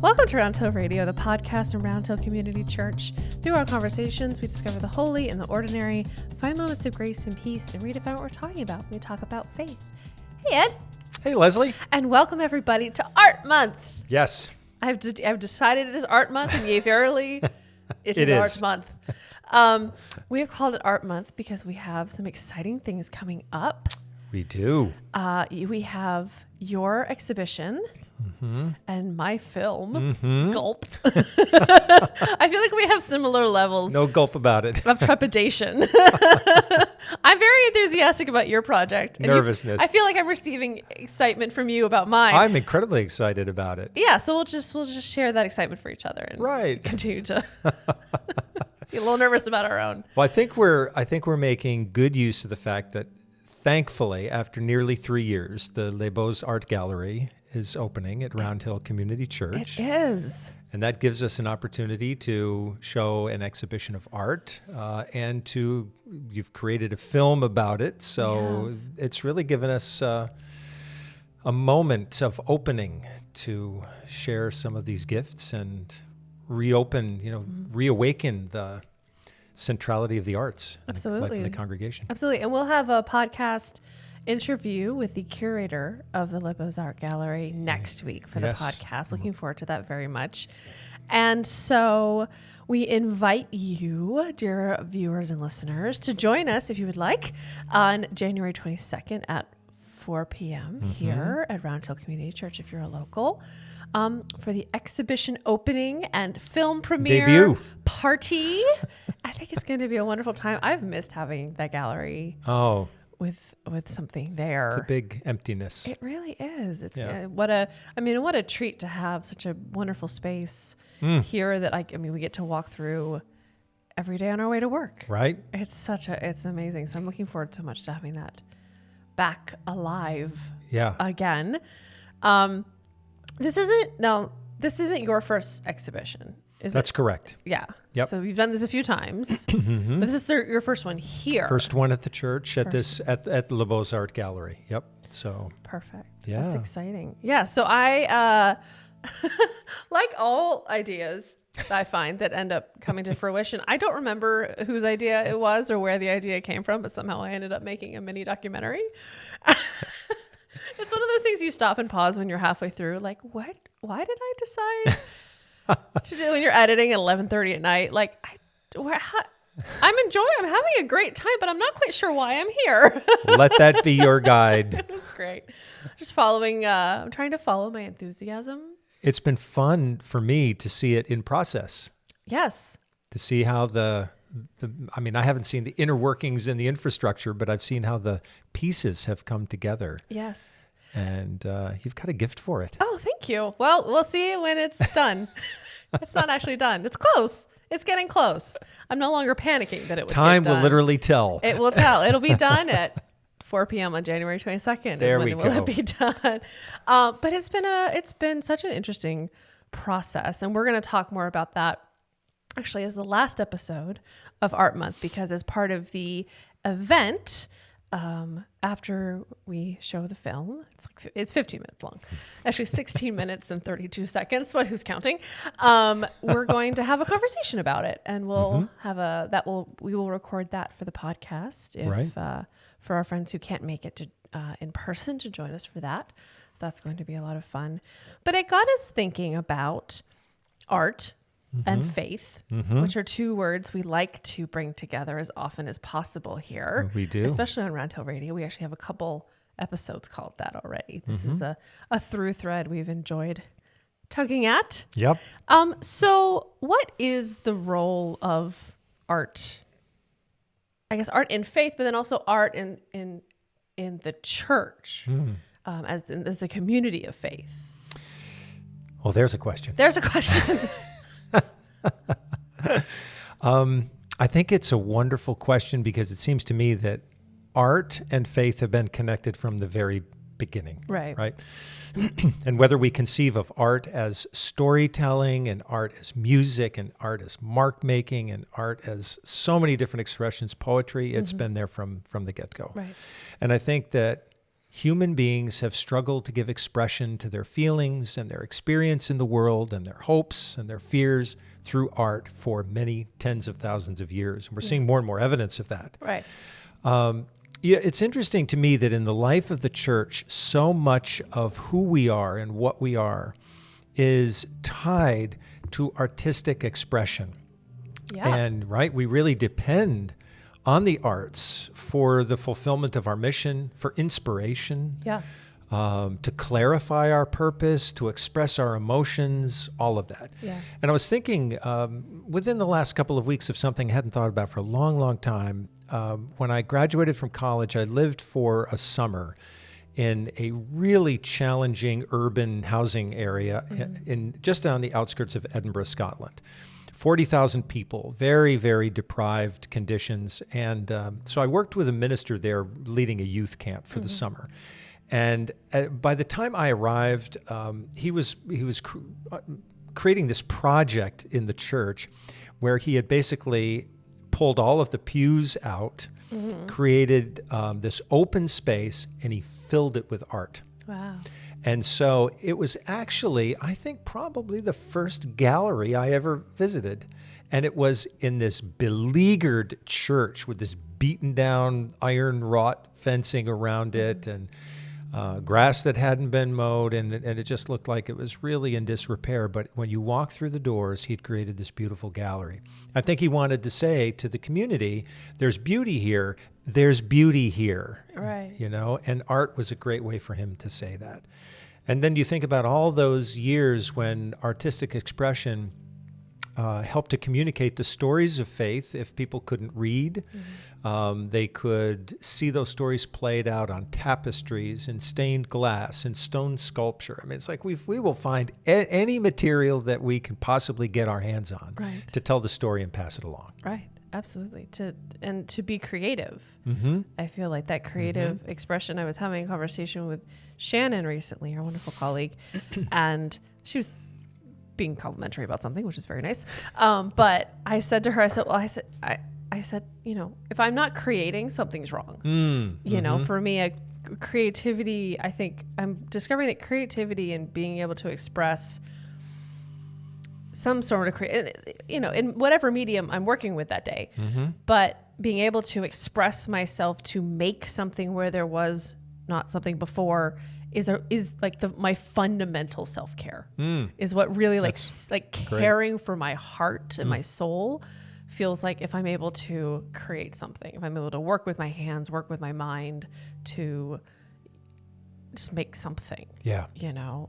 Welcome to Roundhill Radio, the podcast from Roundhill Community Church. Through our conversations, we discover the holy and the ordinary, find moments of grace and peace, and redefine what we're talking about. We talk about faith. Hey, Ed. Hey, Leslie. And welcome, everybody, to Art Month. Yes. I've decided it is Art Month, and yay, verily, it is Art Month. We have called it Art Month because we have some exciting things coming up. We do. We have your exhibition. Mm-hmm. And my film, Gulp. I feel like we have similar levels. No gulp about it. Of trepidation. I'm very enthusiastic about your project. And nervousness. I feel like I'm receiving excitement from you about mine. I'm incredibly excited about it. Yeah, so we'll just share that excitement for each other and continue to be a little nervous about our own. Well, I think we're making good use of the fact that thankfully, after nearly 3 years, the Les Beaux Art Gallery is opening at Roundhill Community Church. It is. And that gives us an opportunity to show an exhibition of art and you've created a film about it. So it's really given us a moment of opening to share some of these gifts and reawaken the centrality of the arts in the life of the congregation. Absolutely. And we'll have a podcast interview with the curator of the Les Beaux Art Gallery next week for the podcast. Looking forward to that very much. And so we invite you, dear viewers and listeners, to join us, if you would like, on January 22nd at 4 p.m. here at Roundhill Community Church, if you're a local, for the exhibition opening and film premiere debut party. I think it's going to be a wonderful time. I've missed having that gallery. Oh, with something there. It's a big emptiness. It really is. It's what a treat to have such a wonderful space here that we get to walk through every day on our way to work. Right. It's amazing. So I'm looking forward so much to having that back alive again. This isn't your first exhibition. That's correct. Yeah. Yep. So you've done this a few times, but this is your first one here. First one at the church at the Les Beaux Art Gallery. Yep. So perfect. Yeah. That's exciting. Yeah. So I, like all ideas I find that end up coming to fruition, I don't remember whose idea it was or where the idea came from, but somehow I ended up making a mini documentary. It's one of those things you stop and pause when you're halfway through. Like, what? Why did I decide to do when you're editing at 11:30 at night? Like, I'm having a great time, but I'm not quite sure why I'm here. Let that be your guide. It was great. Just following, I'm trying to follow my enthusiasm. It's been fun for me to see it in process. Yes. To see how I haven't seen the inner workings and the infrastructure, but I've seen how the pieces have come together. Yes. And you've got a gift for it. Oh, thank you. Well, we'll see when it's done. It's not actually done. It's close. It's getting close. I'm no longer panicking that it would Time get done. will literally tell. It will tell. It'll be done at 4 p.m. on January 22nd. There is when we will go. It be done. But it's been such an interesting process, and we're going to talk more about that actually as the last episode of Art Month, because as part of the event, after we show the film, it's 15 minutes long, actually 16 minutes and 32 seconds, but who's counting? We're going to have a conversation about it, and we'll we will record that for the podcast for our friends who can't make it to in person to join us for that. That's going to be a lot of fun. But it got us thinking about art and faith, which are two words we like to bring together as often as possible here. We do. Especially on Roundhill Radio. We actually have a couple episodes called that already. This is a through thread we've enjoyed tugging at. Yep. So what is the role of art? I guess art in faith, but then also art in the church as a community of faith. Well, there's a question. I think it's a wonderful question because it seems to me that art and faith have been connected from the very beginning. Right. And whether we conceive of art as storytelling and art as music and art as mark making and art as so many different expressions, poetry, it's been there from the get-go. Right. And I think that human beings have struggled to give expression to their feelings and their experience in the world and their hopes and their fears through art for many tens of thousands of years. We're seeing more and more evidence of that. Right. Yeah, it's interesting to me that in the life of the church, so much of who we are and what we are is tied to artistic expression. Yeah. And we really depend on the arts for the fulfillment of our mission, for inspiration, to clarify our purpose, to express our emotions, all of that. Yeah. And I was thinking within the last couple of weeks of something I hadn't thought about for a long, long time. When I graduated from college, I lived for a summer in a really challenging urban housing area in just on the outskirts of Edinburgh, Scotland. 40,000 people, very, very deprived conditions. And so I worked with a minister there leading a youth camp for the summer. And by the time I arrived, he was creating this project in the church where he had basically pulled all of the pews out, created this open space, and he filled it with art. Wow. And so it was actually, I think, probably the first gallery I ever visited. And it was in this beleaguered church with this beaten down iron wrought fencing around it and grass that hadn't been mowed. And it just looked like it was really in disrepair. But when you walk through the doors, he'd created this beautiful gallery. I think he wanted to say to the community, there's beauty here. There's beauty here. Right. And art was a great way for him to say that. And then you think about all those years when artistic expression helped to communicate the stories of faith. If people couldn't read, they could see those stories played out on tapestries and stained glass and stone sculpture. I mean, it's like we will find any material that we can possibly get our hands on to tell the story and pass it along. Right. Absolutely. To be creative. I feel like that creative expression. I was having a conversation with Shannon recently, our wonderful colleague, and she was being complimentary about something, which is very nice. But I said to her, I said, if I'm not creating, something's wrong. For me, creativity, I think I'm discovering that creativity and being able to express some sort of in whatever medium I'm working with that day, but being able to express myself to make something where there was not something before is like my fundamental self-care is what really like caring for my heart and my soul feels like. If I'm able to create something, if I'm able to work with my hands, work with my mind to just make something,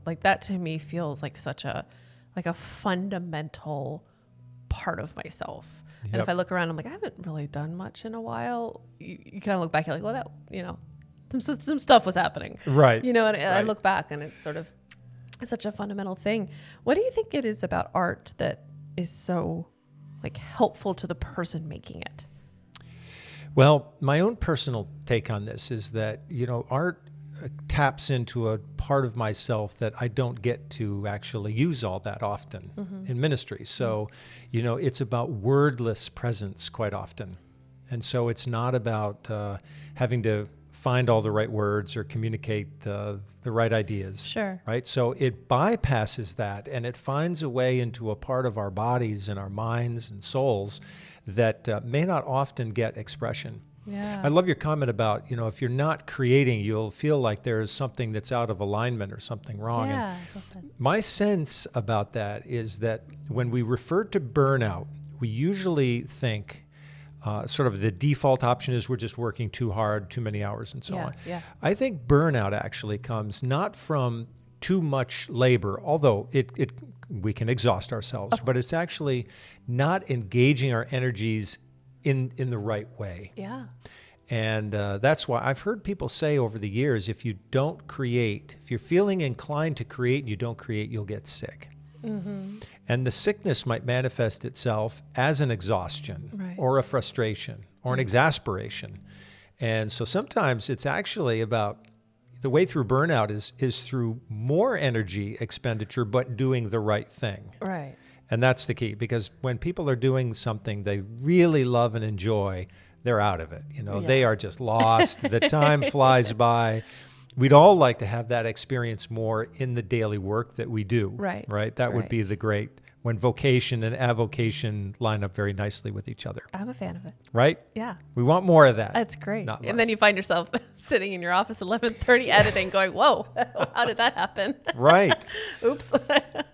like that to me feels like such a fundamental part of myself. And if I look around, I'm like, I haven't really done much in a while. You kind of look back, you're like, well, that, some stuff was happening. Right. And I look back and it's such a fundamental thing. What do you think it is about art that is so helpful to the person making it? Well, my own personal take on this is that, art taps into a part of myself that I don't get to actually use all that often in ministry. So, it's about wordless presence quite often. And so it's not about having to find all the right words or communicate the right ideas. Sure. Right? So it bypasses that and it finds a way into a part of our bodies and our minds and souls that may not often get expression. Yeah. I love your comment about, if you're not creating, you'll feel like there is something that's out of alignment or something wrong. Yeah, and my sense about that is that when we refer to burnout, we usually think sort of the default option is we're just working too hard, too many hours and so on. Yeah. I think burnout actually comes not from too much labor, although we can exhaust ourselves, but it's actually not engaging our energies in the right way. Yeah. And that's why I've heard people say over the years, if you don't create, if you're feeling inclined to create and you don't create, you'll get sick. And the sickness might manifest itself as an exhaustion or a frustration or an exasperation. And so sometimes it's actually about the way through burnout is through more energy expenditure, but doing the right thing. Right. And that's the key, because when people are doing something they really love and enjoy, they're out of it. They are just lost. The time flies by. we'd all like to have that experience more in the daily work that we do. Right. Right. That would be the great, when vocation and avocation line up very nicely with each other. I'm a fan of it. Right? Yeah. We want more of that. That's great. Not And less. then you find yourself sitting in your office 11:30 editing going, whoa, how did that happen? Right. Oops.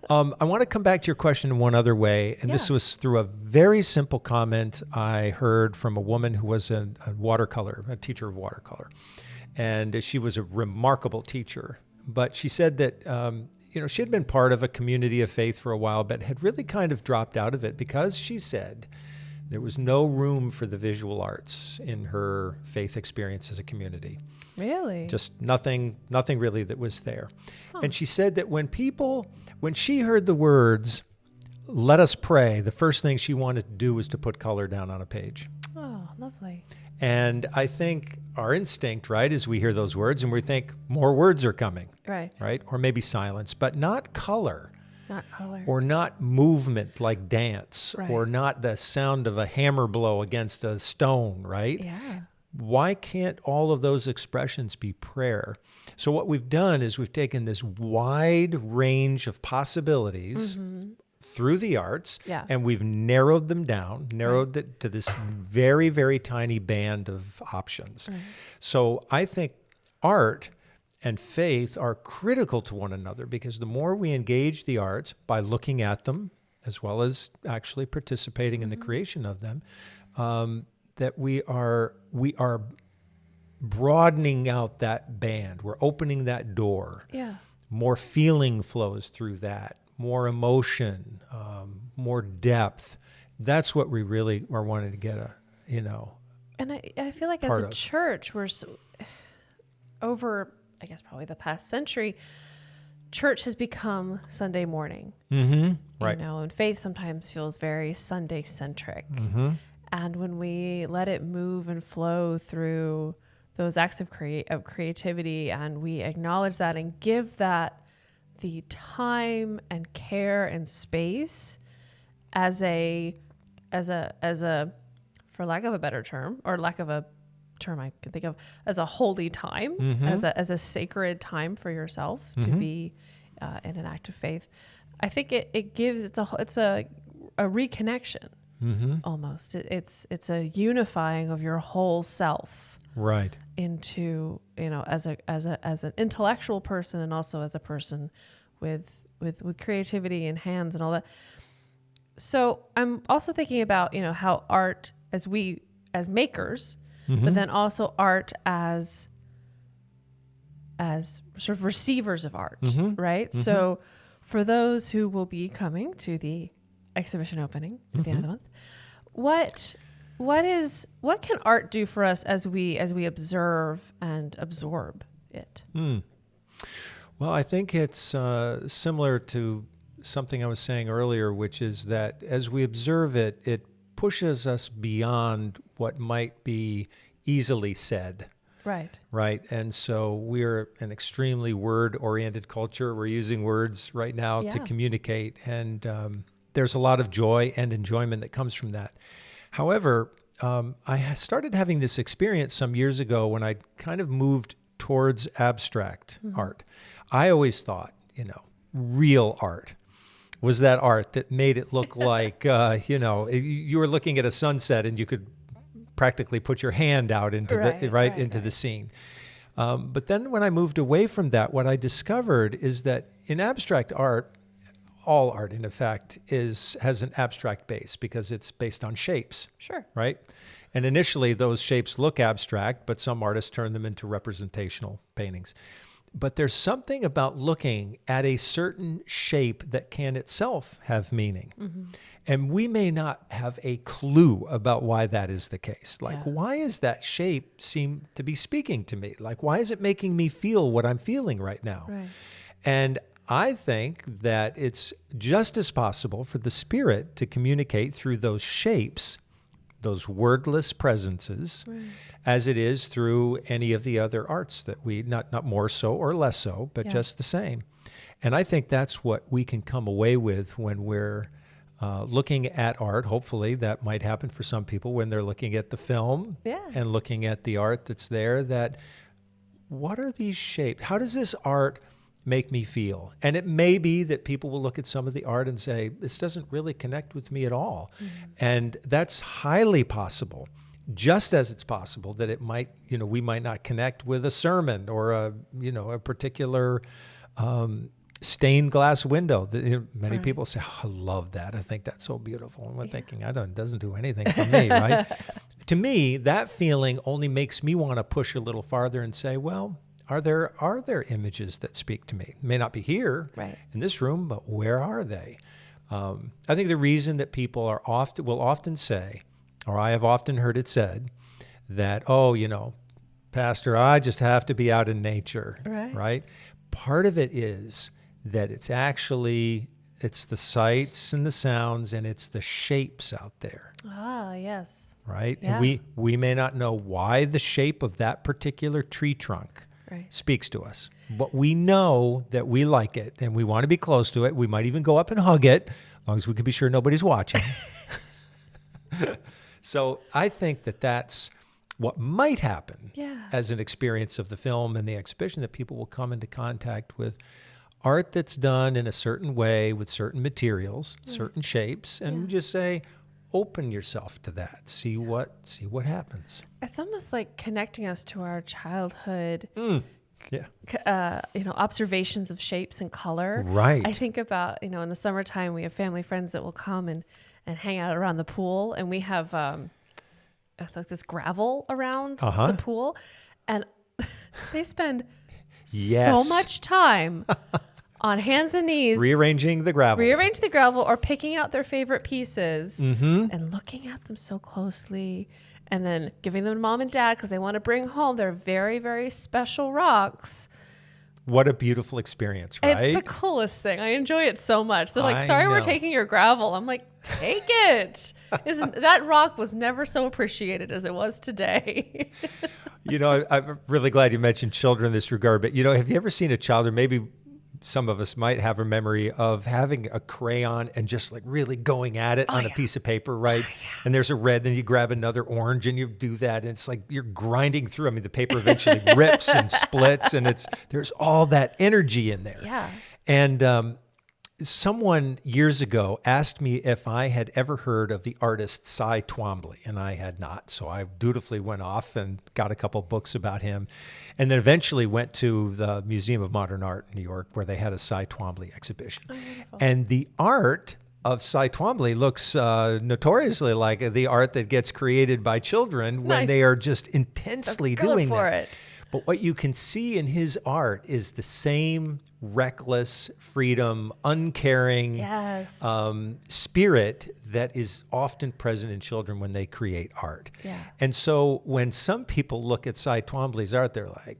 I want to come back to your question in one other way. And this was through a very simple comment I heard from a woman who was a teacher of watercolor. And she was a remarkable teacher. But she said that, she had been part of a community of faith for a while, but had really kind of dropped out of it because she said there was no room for the visual arts in her faith experience as a community. Really? Just nothing really that was there. Huh. And she said that when she heard the words, "Let us pray," the first thing she wanted to do was to put color down on a page. Oh, lovely. And I think our instinct, right, is we hear those words and we think more words are coming. Right? Or maybe silence, but not color. Not color. Or not movement like dance, or not the sound of a hammer blow against a stone, right? Yeah. Why can't all of those expressions be prayer? So what we've done is we've taken this wide range of possibilities through the arts, and we've narrowed them down, it to this very, very tiny band of options. Right. So I think art and faith are critical to one another, because the more we engage the arts by looking at them, as well as actually participating in the creation of them, that we are broadening out that band. We're opening that door. Yeah. More feeling flows through that, more emotion, more depth. That's what we really are wanting to get And I feel like as a church, we're over, I guess, probably the past century, church has become Sunday morning. Mm-hmm. Right. And faith sometimes feels very Sunday centric. Mm-hmm. And when we let it move and flow through those acts of creativity, and we acknowledge that and give that the time and care and space as a, for lack of a better term, or lack of a term I can think of, as a holy time, as a sacred time for yourself to be in an act of faith, I think it gives, it's a reconnection. Almost. It's a unifying of your whole self. Right. Into, as an intellectual person, and also as a person with creativity and hands and all that. So I'm also thinking about, how art as makers, but then also art as sort of receivers of art, right? So for those who will be coming to the exhibition opening at the end of the month, what can art do for us as we observe and absorb it? Well, I think it's similar to something I was saying earlier, which is that as we observe it, it pushes us beyond what might be easily said. Right. And so we're an extremely word-oriented culture. We're using words right now to communicate, and there's a lot of joy and enjoyment that comes from that. However, I started having this experience some years ago when I kind of moved towards abstract art. I always thought, real art was that art that made it look like, you were looking at a sunset and you could practically put your hand out into the scene. But then when I moved away from that, what I discovered is that in abstract art, all art, in effect, has an abstract base because it's based on shapes. Sure. Right? And initially, those shapes look abstract, but some artists turn them into representational paintings. But there's something about looking at a certain shape that can itself have meaning. And we may not have a clue about why that is the case. Like, why is that shape seem to be speaking to me? Like, why is it making me feel what I'm feeling right now? Right. And I think that it's just as possible for the Spirit to communicate through those shapes, those wordless presences, as it is through any of the other arts that we, not more so or less so, but just the same. And I think that's what we can come away with when we're looking at art. Hopefully that might happen for some people when they're looking at the film and looking at the art that's there, that what are these shapes? How does this art make me feel? And it may be that people will look at some of the art and say, this doesn't really connect with me at all. And that's highly possible. Just as it's possible that it might, we might not connect with a sermon or a particular stained glass window. Many people say, oh, I love that. I think that's so beautiful. And we're thinking, it doesn't do anything for me, right? To me, that feeling only makes me want to push a little farther and say, well, are there images that speak to me? It may not be here in this room, but where are they? I think the reason that people will often say, or I have often heard it said, that, Pastor, I just have to be out in nature, right? Part of it is that it's the sights and the sounds and it's the shapes out there. Ah, yes. Right? Yeah. And we may not know why the shape of that particular tree trunk speaks to us, but we know that we like it and we want to be close to it. We might even go up and hug it, as long as we can be sure nobody's watching. So I think that that's what might happen as an experience of the film and the exhibition, that people will come into contact with art that's done in a certain way with certain materials, certain shapes, and just say, open yourself to that. See what happens. It's almost like connecting us to our childhood. Observations of shapes and color. Right. I think about, in the summertime, we have family friends that will come and hang out around the pool. And we have like this gravel around the pool. And they spend so much time on hands and knees. Rearranging the gravel or picking out their favorite pieces and looking at them so closely. And then giving them to mom and dad because they want to bring home their very, very special rocks. What a beautiful experience, right? It's the coolest thing. I enjoy it so much. They're like, sorry, we're taking your gravel. I'm like, take it. That rock was never so appreciated as it was today. I'm really glad you mentioned children in this regard, but have you ever seen a child, or maybe some of us might have a memory of having a crayon and just like really going at it on a piece of paper, right? And there's a red, then you grab another orange and you do that. And it's like you're grinding through. I mean, the paper eventually rips and splits, and there's all that energy in there. Yeah. And someone years ago asked me if I had ever heard of the artist Cy Twombly, and I had not. So I dutifully went off and got a couple books about him, and then eventually went to the Museum of Modern Art in New York, where they had a Cy Twombly exhibition. And the art of Cy Twombly looks notoriously like the art that gets created by children when they are just intensely doing that. But what you can see in his art is the same reckless, freedom, uncaring spirit that is often present in children when they create art. Yeah. And so when some people look at Cy Twombly's art, they're like,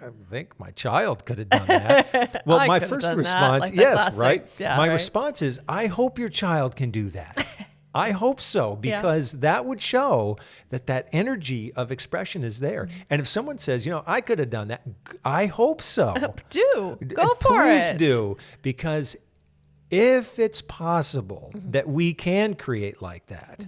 I think my child could have done that. Well, my first response, my response is, I hope your child can do that. I hope so, because that would show that energy of expression is there. And if someone says, I could have done that, I hope so. Go for it. Please do, because if it's possible that we can create like that,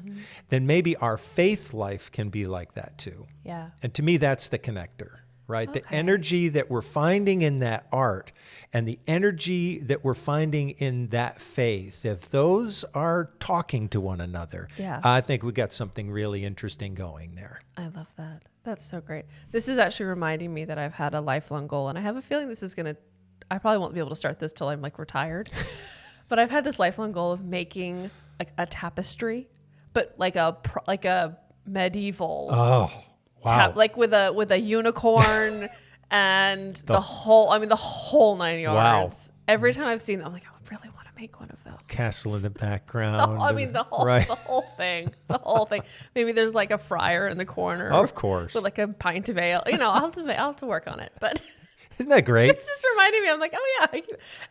then maybe our faith life can be like that too. Yeah. And to me, that's the connector. Right? Okay. The energy that we're finding in that art and the energy that we're finding in that faith, if those are talking to one another, I think we got something really interesting going there. I love that. That's so great. This is actually reminding me that I've had a lifelong goal, and I have a feeling I probably won't be able to start this till I'm like retired, but I've had this lifelong goal of making like a tapestry, but like a medieval. Oh. Wow. Like with a unicorn and the whole 9 yards. Wow. Every time I've seen them, I'm like, I really want to make one of those. Castle in the background. The whole thing. The whole thing. Maybe there's like a friar in the corner. Of course. With like a pint of ale. I'll have to work on it. But isn't that great? It's just reminding me. I'm like, oh yeah.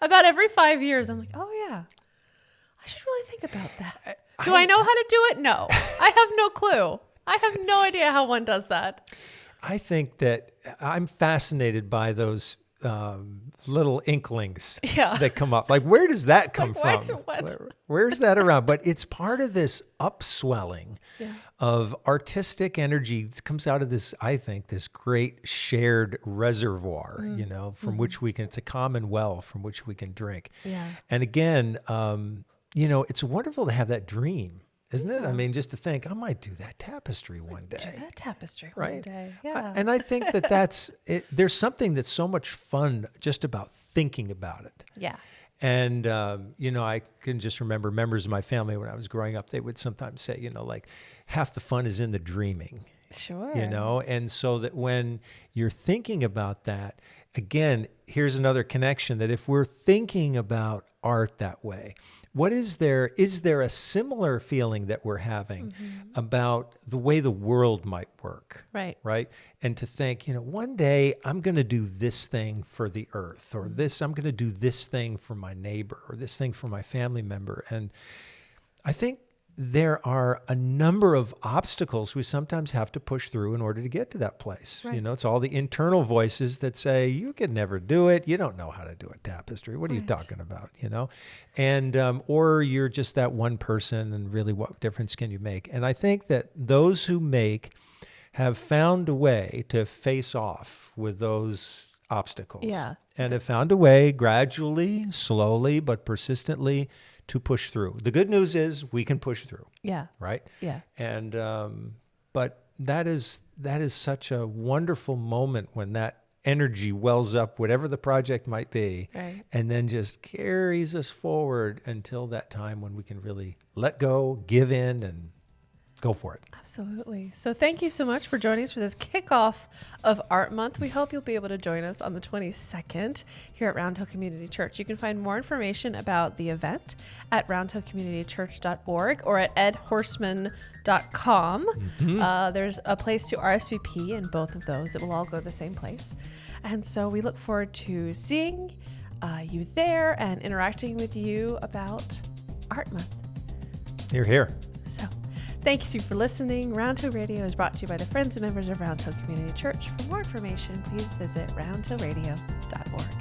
About every 5 years, I'm like, oh yeah. I should really think about that. Do I know how to do it? No. I have no clue. I have no idea how one does that. I think that I'm fascinated by those little inklings that come up. Like, where does that come from? What? Where's that around? But it's part of this upswelling of artistic energy that comes out of this, I think, this great shared reservoir, from which we can, it's a common well from which we can drink. Yeah. And again, it's wonderful to have that dream. Isn't it? I mean, just to think, I might do that tapestry one day. Do that tapestry one day. Yeah. And I think that's it. There's something that's so much fun just about thinking about it. Yeah. And, I can just remember members of my family when I was growing up, they would sometimes say, like half the fun is in the dreaming. Sure. And so that when you're thinking about that, again, here's another connection that if we're thinking about art that way, is there a similar feeling that we're having about the way the world might work? Right. And to think, one day I'm going to do this thing for the earth, or I'm going to do this thing for my neighbor, or this thing for my family member. And I think there are a number of obstacles we sometimes have to push through in order to get to that place. Right. It's all the internal voices that say, you could never do it. You don't know how to do a tapestry. What are you talking about? And, or you're just that one person, and really what difference can you make? And I think that those who have found a way to face off with those obstacles and have found a way gradually, slowly, but persistently to push through. The good news is we can push through. Yeah. Right? Yeah. And but that is such a wonderful moment when that energy wells up, whatever the project might be, and then just carries us forward until that time when we can really let go, give in, and go for it. Absolutely. So thank you so much for joining us for this kickoff of Art Month. We hope you'll be able to join us on the 22nd here at Round Hill Community Church. You can find more information about the event at roundhillcommunitychurch.org or at edhorstman.com. There's a place to RSVP in both of those. It will all go to the same place. And so we look forward to seeing you there and interacting with you about Art Month. You're here. Thank you for listening. Round Hill Radio is brought to you by the friends and members of Round Hill Community Church. For more information, please visit roundhillradio.org.